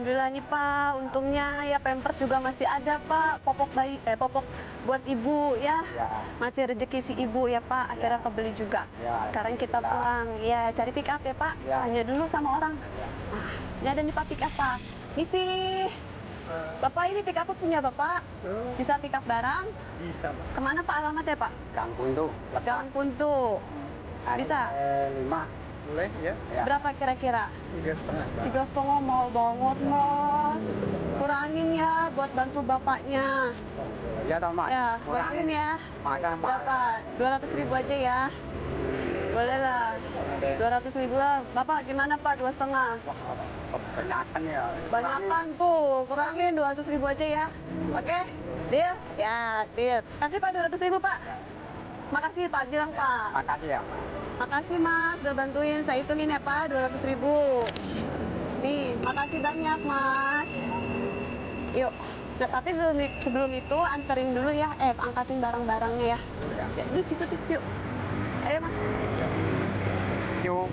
Alhamdulillah nih Pak, untungnya ya Pampers juga masih ada Pak, popok bayi, popok buat ibu ya. Ya. Masih rezeki si ibu ya Pak, akhirnya kebeli juga. Ya, Sekarang kita pulang, ya cari pick up ya Pak, Ya. tanya dulu sama orang. Ini ada nih Pak pick up Pak, misi. Bapak ini pick up punya Bapak, bisa pick up barang? Bisa. Kemana Pak alamatnya Pak? Gang Puntu. Gang Puntu. Bisa? 5. Boleh ya? Berapa kira-kira? 3,5. 3,5 mahal banget Mas. Kurangin ya buat bantu bapaknya. Ya toh Mak. Ya, bantuin ya. Maka Berapa? 200.000 aja ya. Boleh lah. 200.000 lah. Bapak gimana Pak? 2,5. Kebanyakan ya. Banyakan tuh. Kurangin 200.000 aja ya. Oke? Deal? Ya, deal. Kasih Pak 200.000 Pak. Makasih Pak, bilang Pak. Makasih ya. Makasih Mas, udah bantuin. Saya hitungin ya Pak, 200.000. Nih, makasih banyak Mas. Yuk. Nah, tapi sebelum itu anterin dulu ya, angkatin barang-barangnya ya. Ya, di situ tuh, yuk. Ayo Mas. Yuk.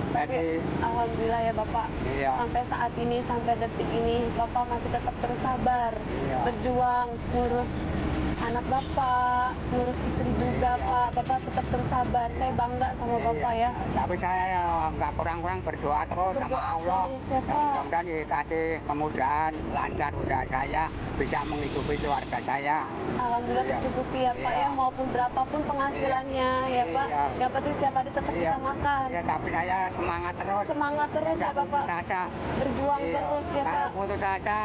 Tapi alhamdulillah ya Bapak, Iya. sampai saat ini, sampai detik ini, Bapak masih tetap terus sabar, Iya. berjuang, ngurus anak Bapak, ngurus istri juga Pak. Bapak tetap terus sabar. Saya bangga sama Bapak ya. Tapi saya nggak kurang-kurang berdoa terus sama Allah. Ya, Pak. Mudah-mudahan dikasih kemudahan, lancar usaha saya, bisa menghidupi keluarga saya. Alhamdulillah tercukupi ya Pak ya, maupun berapapun penghasilannya ya Pak. Iya. Yang penting setiap hari tetap bisa makan. Ya, tapi saya semangat terus. Semangat terus ya Nggak Bapak. putus asa. Berjuang Iya. terus ya Kalau Pak. putus asa,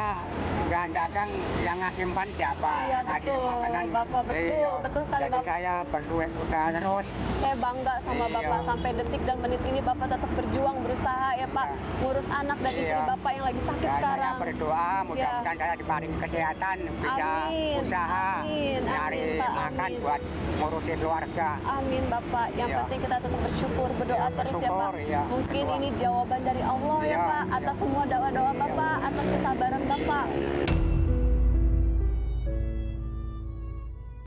nggak dagang yang ngasih siapa? Iya Ngasih betul, makanan. Bapak betul, Iya. betul sekali Jadi Bapak. saya berusaha terus. Saya bangga sama Iya. Bapak sampai detik dan menit ini Bapak tetap berjuang, berusaha ya Pak, ngurus anak dan istri Iya. Bapak yang lagi sakit Ya, sekarang. saya berdoa mudah-mudahan saya diberi kesehatan, bisa Amin, usaha, amin, nyari amin, Pak, makan amin. buat ngurusin keluarga. Amin Bapak, yang Iya. penting kita tetap bersyukur, berdoa Iya, terus ya Pak. bersyukur, iya. Mungkin Berdoa. ini jawaban dari Allah ya Iya, Pak, atas semua doa-doa Iya. Bapak, atas kesabaran Bapak.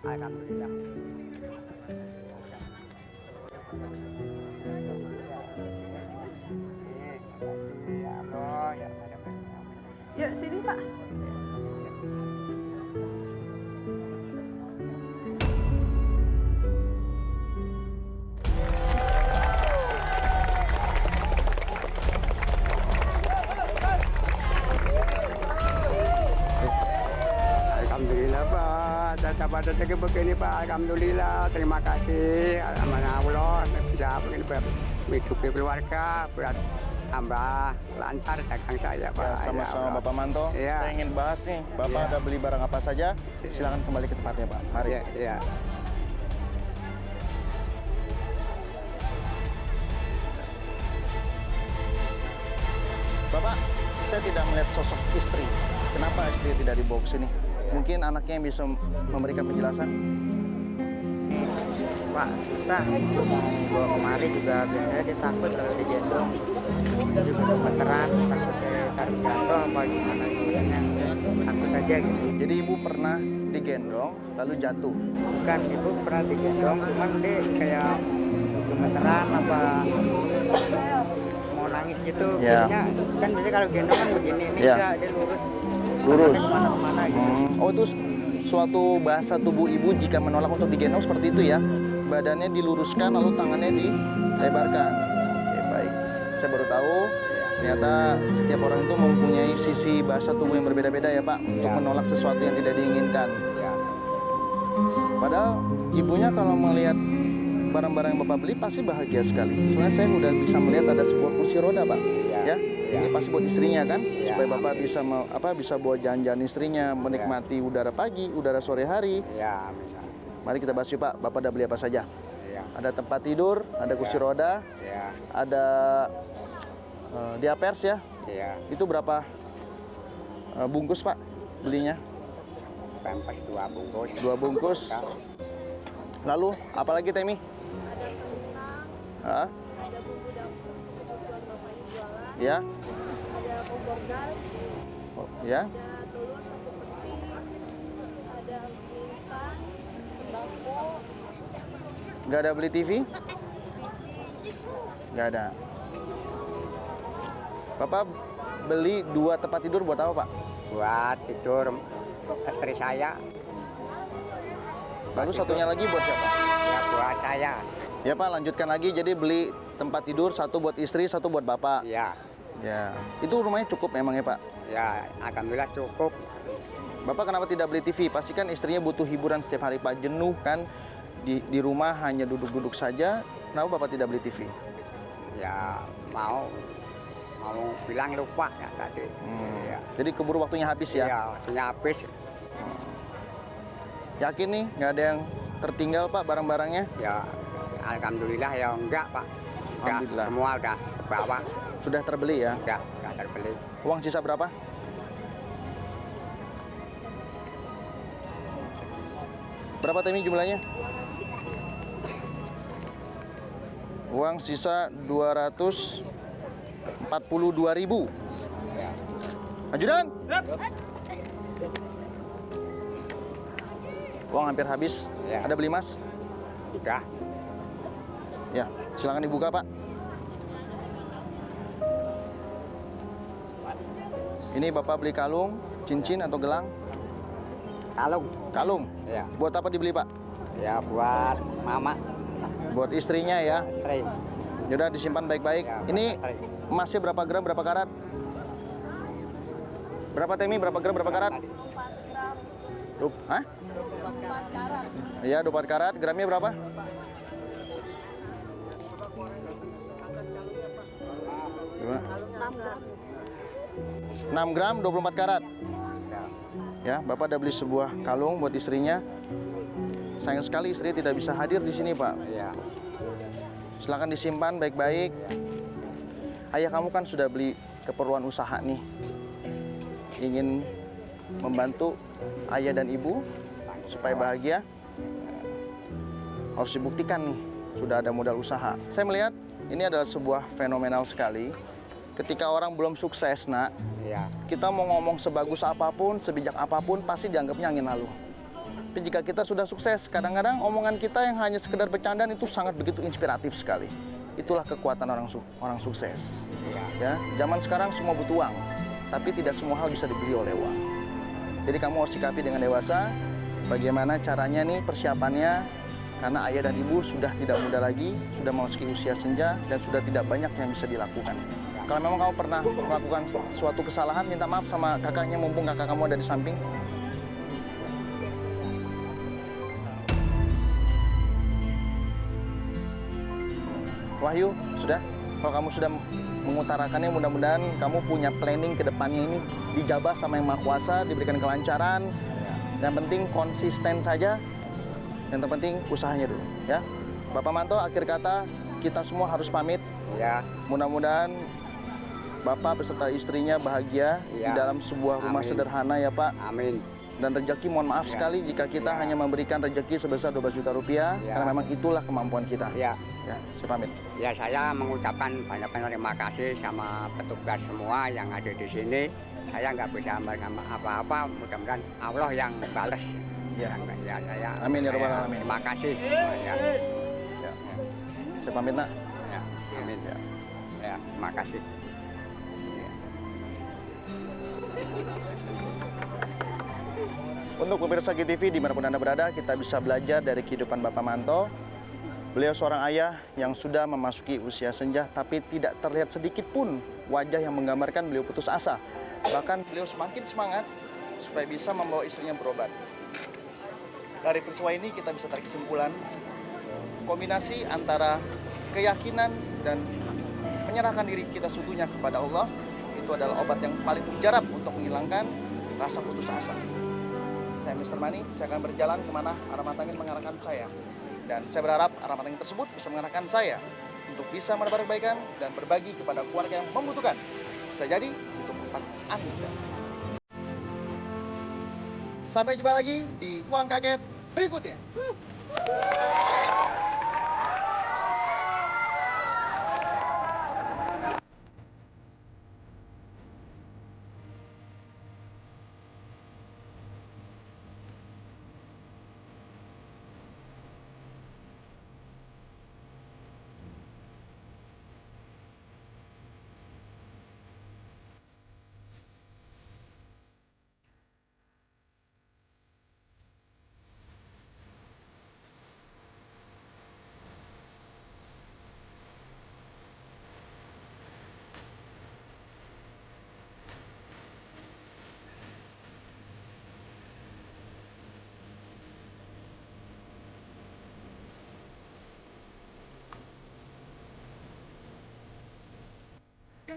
Alhamdulillah. Ya Allah, ya Allah. Yuk sini Pak. Alhamdulillah Pak, dapat rezeki begini Pak. Alhamdulillah, terima kasih. Alhamdulillah Allah bisa begini menghidupi keluarga, buat tambah lancar dagang saya Pak. Ya, sama-sama Bapak Manto. Iya. Saya ingin bahas nih, Bapak Iya. ada beli barang apa saja? Silakan kembali ke tempatnya Pak. Mari. Iya, iya. Bapak, saya tidak melihat sosok istri. Kenapa istri tidak dibawa ke sini? Mungkin anaknya yang bisa memberikan penjelasan. Pak, susah. Bawa kemari juga biasanya dia takut kalau digendong. Dia juga sebenteran, takut tarik jatuh apa gimana gimana. Takut aja gitu. Jadi ibu pernah digendong lalu jatuh. Bukan, ibu pernah digendong, cuman dia kayak gemeteran apa mau nangis gitu. Ya. Jadinya, kan biasanya kalau gendong kan begini, ini Ya. enggak, dia lurus. Lurus. Tangannya kemana-kemana gitu. Oh, itu suatu bahasa tubuh ibu jika menolak untuk digendong seperti itu ya. Badannya diluruskan lalu tangannya dilebarkan. Oke, baik. Saya baru tahu ternyata setiap orang itu mempunyai sisi bahasa tubuh yang berbeda-beda ya Pak untuk menolak sesuatu yang tidak diinginkan. Ya. Padahal ibunya kalau melihat barang-barang yang Bapak beli pasti bahagia sekali. Soalnya saya udah bisa melihat ada sebuah kursi roda Pak. Ya. Ini pasti buat istrinya kan, supaya Bapak bisa bisa buat jalan-jalan istrinya, menikmati udara pagi, udara sore hari. Ya, bisa. Mari kita bahas yuk Pak, Bapak udah beli apa saja? Ya. Ada tempat tidur, ada kursi roda, Ya. ada diapers ya. Ya. Itu berapa bungkus Pak belinya? Pampers 2 bungkus. 2 bungkus. Ya. Lalu apalagi Temi? Hah? Ada bumbu dapur kebutuhan bapaknya jualan, Ya, ada kompor gas, oh, ya. ada telur 1 peti, ada mie instan, sembako, Nggak ada beli TV? Nggak ada. Bapak beli 2 tempat tidur buat apa, Pak? Buat tidur istri saya. Lalu satunya lagi buat siapa? Ya buat saya. Ya Pak, lanjutkan lagi. Jadi beli tempat tidur, 1 buat istri, 1 buat Bapak. Ya, Ya, itu rumahnya cukup memang ya Pak? ya alhamdulillah cukup. Bapak kenapa tidak beli TV? Pasti kan istrinya butuh hiburan setiap hari Pak, jenuh kan? Di rumah hanya duduk-duduk saja. Kenapa Bapak tidak beli TV? Ya mau bilang lupa ya tadi. Ya. Jadi keburu waktunya habis ya? Ya, waktunya habis. Yakin nih nggak ada yang tertinggal Pak barang-barangnya? Ya, alhamdulillah ya enggak Pak. Enggak, Alhamdulillah. semua udah bawa, Sudah terbeli ya? udah terbeli. Uang sisa berapa? Berapa Temi jumlahnya? Uang sisa 242.000. Ajudan. Uang hampir habis. Ya. Ada beli Mas? Udah. Ya, silakan dibuka Pak. Ini Bapak beli kalung, cincin atau gelang? Kalung. Kalung. Ya. Buat apa dibeli Pak? Ya buat mama. Buat istrinya ya. Istri. Yaudah disimpan baik-baik. Ya, Ini istri. emasnya berapa gram, berapa karat? Berapa Temi, berapa gram, berapa karat? Hah? 4 karat. Iya, 24 karat. Gramnya berapa? Dua. 6 gram. 6 gram, 24 karat. Ya. Ya, Bapak udah beli sebuah kalung buat istrinya. Sayang sekali istri tidak bisa hadir di sini, Pak. Ya. Silakan disimpan baik-baik. Ayah kamu kan sudah beli keperluan usaha nih. Ingin membantu ayah dan ibu supaya bahagia. Harus dibuktikan nih, sudah ada modal usaha. Saya melihat ini adalah sebuah fenomenal sekali. Ketika orang belum sukses, nak, Ya. kita mau ngomong sebagus apapun, sebijak apapun, pasti dianggapnya angin lalu. Tapi jika kita sudah sukses, kadang-kadang omongan kita yang hanya sekedar bercandaan itu sangat begitu inspiratif sekali. Itulah kekuatan orang sukses. Ya, zaman sekarang semua butuh uang, tapi tidak semua hal bisa dibeli oleh uang. Jadi kamu harus sikapi dengan dewasa. Bagaimana caranya nih persiapannya? Karena ayah dan ibu sudah tidak muda lagi, sudah memasuki usia senja, dan sudah tidak banyak yang bisa dilakukan. Kalau memang kamu pernah melakukan suatu kesalahan, minta maaf sama kakaknya, mumpung kakak kamu ada di samping. Wahyu, sudah? Kalau kamu sudah mengutarakannya, mudah-mudahan kamu punya planning ke depannya ini dijabah sama Yang Maha Kuasa, diberikan kelancaran. Yang penting konsisten saja. Yang terpenting usahanya dulu, ya. Bapak Manto, akhir kata kita semua harus pamit. Ya. Mudah-mudahan Bapak beserta istrinya bahagia di Ya. dalam sebuah rumah Amin. sederhana ya Pak. Amin. Dan rezeki, mohon maaf Ya. sekali jika kita Ya. hanya memberikan rezeki sebesar 12 juta rupiah, Ya. karena memang itulah kemampuan kita. Ya. Ya, saya pamit. Ya, saya mengucapkan banyak terima kasih sama petugas semua yang ada di sini. Saya nggak bisa memberikan apa-apa, mudah-mudahan Allah yang balas. Ya. Ya, saya. Amin ya Rabbal saya Alamin. Terima kasih. Ya. Ya. Saya pamit, Nak. Ya. Amin. Ya. Ya, terima kasih. Ya. Untuk pemirsa GTV dimanapun Anda berada, kita bisa belajar dari kehidupan Bapak Manto. Beliau seorang ayah yang sudah memasuki usia senja, tapi tidak terlihat sedikit pun wajah yang menggambarkan beliau putus asa. Bahkan beliau semakin semangat supaya bisa membawa istrinya berobat. Dari peristiwa ini kita bisa tarik kesimpulan, kombinasi antara keyakinan dan menyerahkan diri kita seutuhnya kepada Allah, itu adalah obat yang paling mujarab untuk menghilangkan rasa putus asa. Saya Mr. Mani, saya akan berjalan kemana arah mata angin mengarahkan saya. Dan saya berharap arah mata angin tersebut bisa mengarahkan saya untuk bisa menebar kebaikan dan berbagi kepada keluarga yang membutuhkan. Bisa jadi itu tempat Anda. Sampai jumpa lagi di Uang Kaget berikutnya.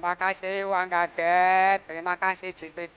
Terima kasih uang kaget, terima kasih JTV.